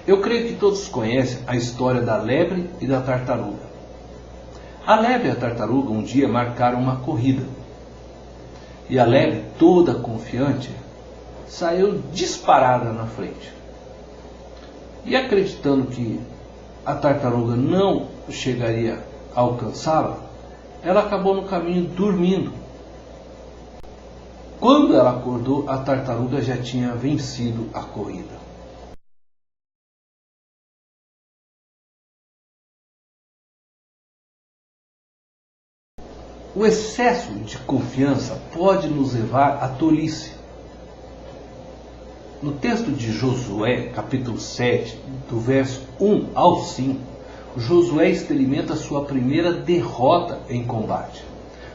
Eu creio que todos conhecem a história da lebre e da tartaruga. A lebre e a tartaruga um dia marcaram uma corrida. E a lebre, toda confiante, saiu disparada na frente. E acreditando que a tartaruga não chegaria a alcançá-la, ela acabou no caminho dormindo. Quando ela acordou, a tartaruga já tinha vencido a corrida. O excesso de confiança pode nos levar à tolice. No texto de Josué, capítulo 7, do verso 1 ao 5, Josué experimenta sua primeira derrota em combate.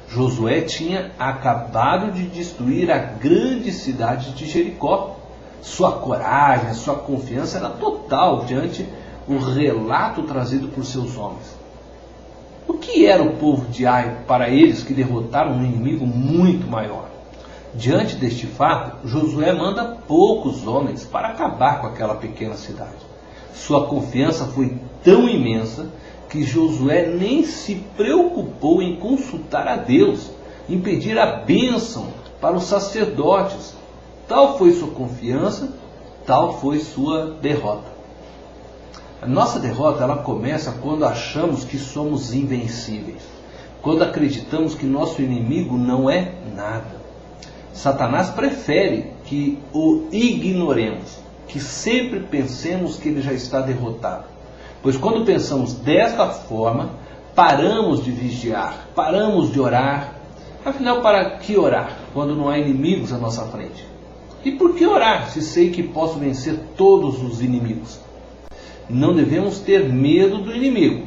Josué tinha acabado de destruir a grande cidade de Jericó. Sua coragem, sua confiança era total diante do relato trazido por seus homens. O que era o povo de Ai para eles que derrotaram um inimigo muito maior? Diante deste fato, Josué manda poucos homens para acabar com aquela pequena cidade. Sua confiança foi tão imensa que Josué nem se preocupou em consultar a Deus, em pedir a bênção para os sacerdotes. Tal foi sua confiança, tal foi sua derrota. A nossa derrota ela começa quando achamos que somos invencíveis, quando acreditamos que nosso inimigo não é nada. Satanás prefere que o ignoremos, que sempre pensemos que ele já está derrotado. Pois quando pensamos desta forma, paramos de vigiar, paramos de orar. Afinal, para que orar quando não há inimigos à nossa frente? E por que orar se sei que posso vencer todos os inimigos? Não devemos ter medo do inimigo.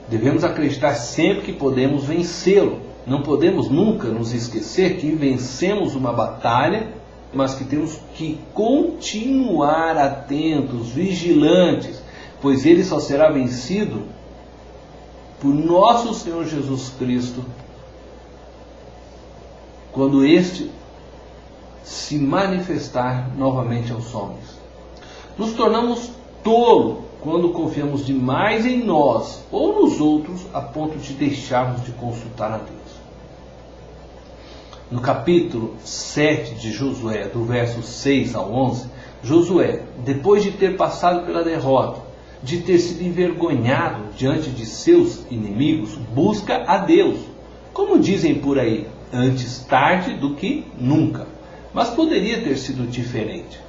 Devemos acreditar sempre que podemos vencê-lo. Não podemos nunca nos esquecer que vencemos uma batalha, mas que temos que continuar atentos, vigilantes, pois ele só será vencido por nosso Senhor Jesus Cristo quando este se manifestar novamente aos homens. Nos tornamos tolos quando confiamos demais em nós ou nos outros a ponto de deixarmos de consultar a Deus. No capítulo 7 de Josué, do verso 6 ao 11, Josué, depois de ter passado pela derrota, de ter sido envergonhado diante de seus inimigos, busca a Deus. Como dizem por aí, antes tarde do que nunca. Mas poderia ter sido diferente.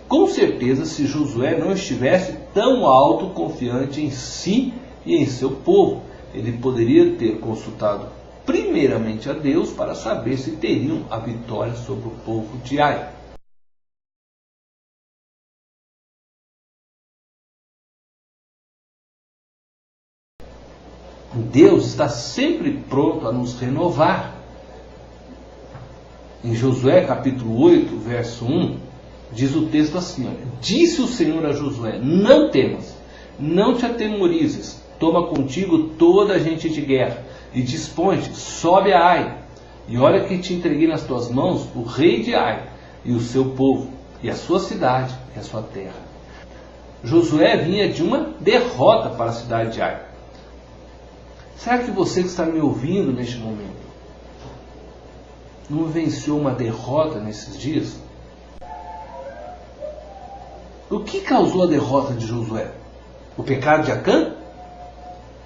Com certeza, se Josué não estivesse tão autoconfiante em si e em seu povo, ele poderia ter consultado primeiramente a Deus para saber se teriam a vitória sobre o povo de Ai. Deus está sempre pronto a nos renovar. Em Josué capítulo 8, verso 1, diz o texto assim: disse o Senhor a Josué, não temas, não te atemorizes, toma contigo toda a gente de guerra, e dispõe-te, sobe a Ai, e olha que te entreguei nas tuas mãos o rei de Ai, e o seu povo, e a sua cidade, e a sua terra. Josué vinha de uma derrota para a cidade de Ai. Será que você que está me ouvindo neste momento não venceu uma derrota nesses dias? O que causou a derrota de Josué? O pecado de Acã?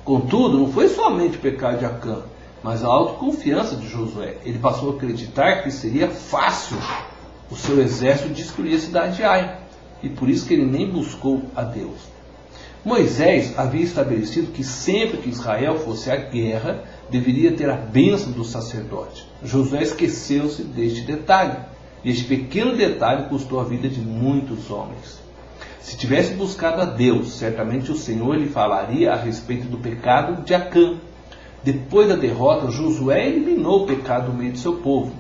Contudo, não foi somente o pecado de Acã, mas a autoconfiança de Josué. Ele passou a acreditar que seria fácil o seu exército destruir a cidade de Ai, e por isso que ele nem buscou a Deus. Moisés havia estabelecido que sempre que Israel fosse à guerra, deveria ter a bênção do sacerdote. Josué esqueceu-se deste detalhe, e este pequeno detalhe custou a vida de muitos homens. Se tivesse buscado a Deus, certamente o Senhor lhe falaria a respeito do pecado de Acã. Depois da derrota, Josué eliminou o pecado do meio de seu povo.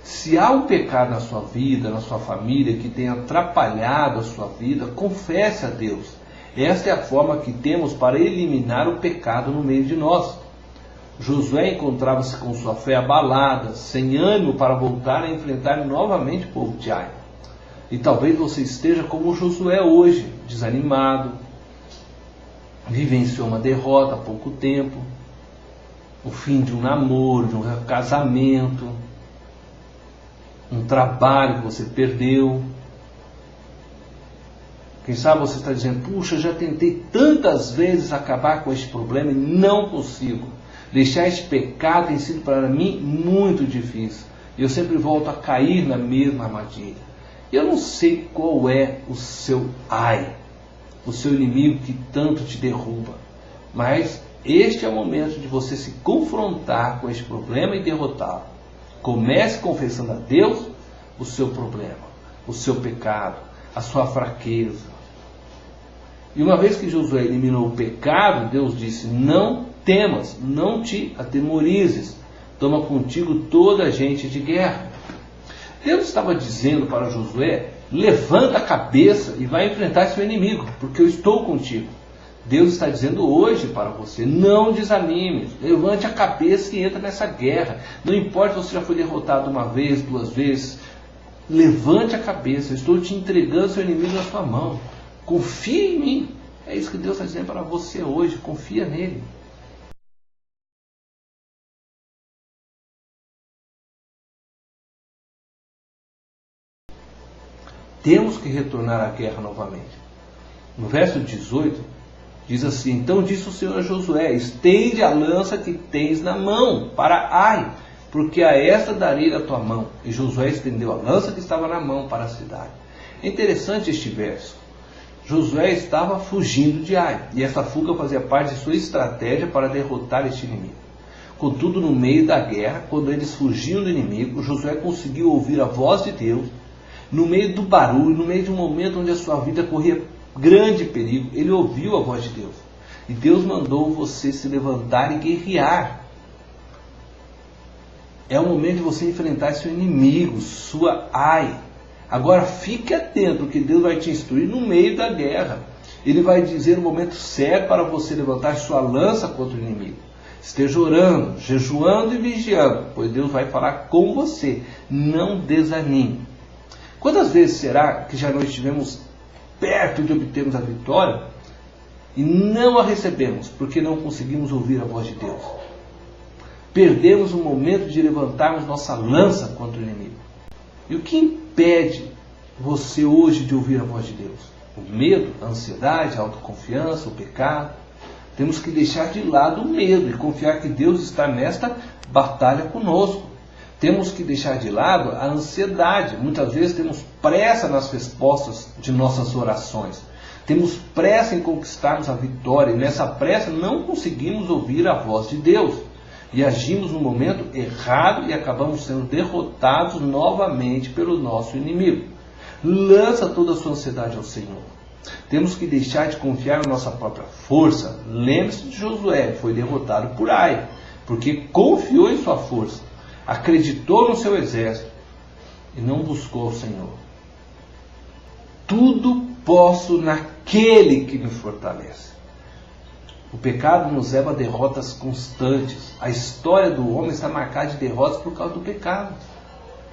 Se há um pecado na sua vida, na sua família, que tenha atrapalhado a sua vida, confesse a Deus. Esta é a forma que temos para eliminar o pecado no meio de nós. Josué encontrava-se com sua fé abalada, sem ânimo para voltar a enfrentar novamente o povo de Ai. E talvez você esteja como Josué hoje, desanimado, vivenciou uma derrota há pouco tempo, o fim de um namoro, de um casamento, um trabalho que você perdeu. Quem sabe você está dizendo, puxa, já tentei tantas vezes acabar com este problema e não consigo. Deixar este pecado tem sido para mim muito difícil. Eu sempre volto a cair na mesma armadilha. Eu não sei qual é o seu o seu inimigo que tanto te derruba. Mas este é o momento de você se confrontar com este problema e derrotá-lo. Comece confessando a Deus o seu problema, o seu pecado, a sua fraqueza. E uma vez que Josué eliminou o pecado, Deus disse, não temas, não te atemorizes, toma contigo toda a gente de guerra. Deus estava dizendo para Josué, levanta a cabeça e vai enfrentar seu inimigo, porque eu estou contigo. Deus está dizendo hoje para você, não desanime, levante a cabeça e entra nessa guerra. Não importa se você já foi derrotado uma vez, 2 vezes, levante a cabeça, eu estou te entregando seu inimigo na sua mão. Confia em mim. É isso que Deus está dizendo para você hoje, confia nele. Temos que retornar à guerra novamente. No verso 18, diz assim, então disse o Senhor a Josué, estende a lança que tens na mão para Ai, porque a esta darei a tua mão. E Josué estendeu a lança que estava na mão para a cidade. É interessante este verso. Josué estava fugindo de Ai, e essa fuga fazia parte de sua estratégia para derrotar este inimigo. Contudo, no meio da guerra, quando eles fugiam do inimigo, Josué conseguiu ouvir a voz de Deus. No meio do barulho, no meio de um momento onde a sua vida corria grande perigo, ele ouviu a voz de Deus. E Deus mandou você se levantar e guerrear. É o momento de você enfrentar seu inimigo, sua Ai. Agora fique atento, que Deus vai te instruir no meio da guerra. Ele vai dizer o momento certo para você levantar sua lança contra o inimigo. Esteja orando, jejuando e vigiando, pois Deus vai falar com você. Não desanime. Quantas vezes será que já não estivemos perto de obtermos a vitória e não a recebemos porque não conseguimos ouvir a voz de Deus? Perdemos o momento de levantarmos nossa lança contra o inimigo. E o que impede você hoje de ouvir a voz de Deus? O medo, a ansiedade, a autoconfiança, o pecado. Temos que deixar de lado o medo e confiar que Deus está nesta batalha conosco. Temos que deixar de lado a ansiedade. Muitas vezes temos pressa nas respostas de nossas orações. Temos pressa em conquistarmos a vitória e nessa pressa não conseguimos ouvir a voz de Deus. E agimos no momento errado e acabamos sendo derrotados novamente pelo nosso inimigo. Lança toda a sua ansiedade ao Senhor. Temos que deixar de confiar na nossa própria força. Lembre-se de Josué, foi derrotado por Ai, porque confiou em sua força. Acreditou no seu exército e não buscou o Senhor. Tudo posso naquele que me fortalece. O pecado nos leva a derrotas constantes. A história do homem está marcada de derrotas por causa do pecado.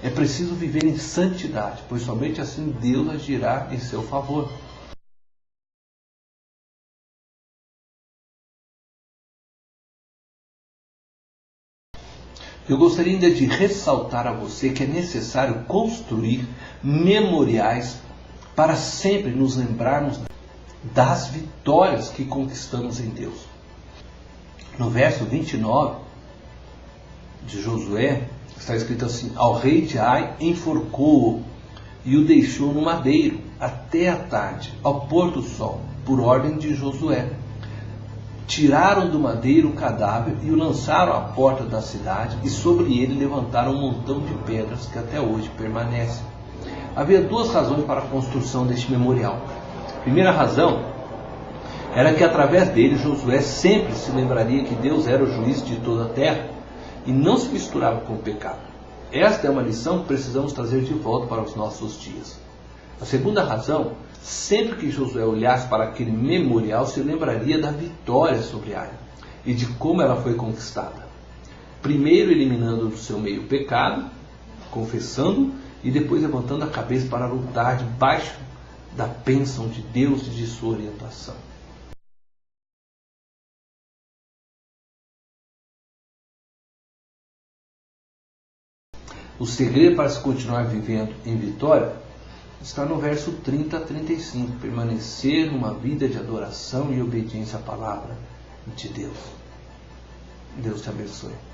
É preciso viver em santidade, pois somente assim Deus agirá em seu favor. Eu gostaria ainda de ressaltar a você que é necessário construir memoriais para sempre nos lembrarmos das vitórias que conquistamos em Deus. No verso 29 de Josué, está escrito assim, ao rei de Ai enforcou-o e o deixou no madeiro até a tarde, ao pôr do sol, por ordem de Josué. Tiraram do madeiro o cadáver e o lançaram à porta da cidade, e sobre ele levantaram um montão de pedras que até hoje permanecem. Havia 2 razões para a construção deste memorial. A primeira razão era que através dele Josué sempre se lembraria que Deus era o juiz de toda a terra e não se misturava com o pecado. Esta é uma lição que precisamos trazer de volta para os nossos dias. A segunda razão, sempre que Josué olhasse para aquele memorial, se lembraria da vitória sobre Ai e de como ela foi conquistada. Primeiro eliminando do seu meio o pecado, confessando, e depois levantando a cabeça para lutar debaixo da bênção de Deus e de sua orientação. O segredo para se continuar vivendo em vitória está no verso 30 a 35. Permanecer numa vida de adoração e obediência à palavra de Deus. Deus te abençoe.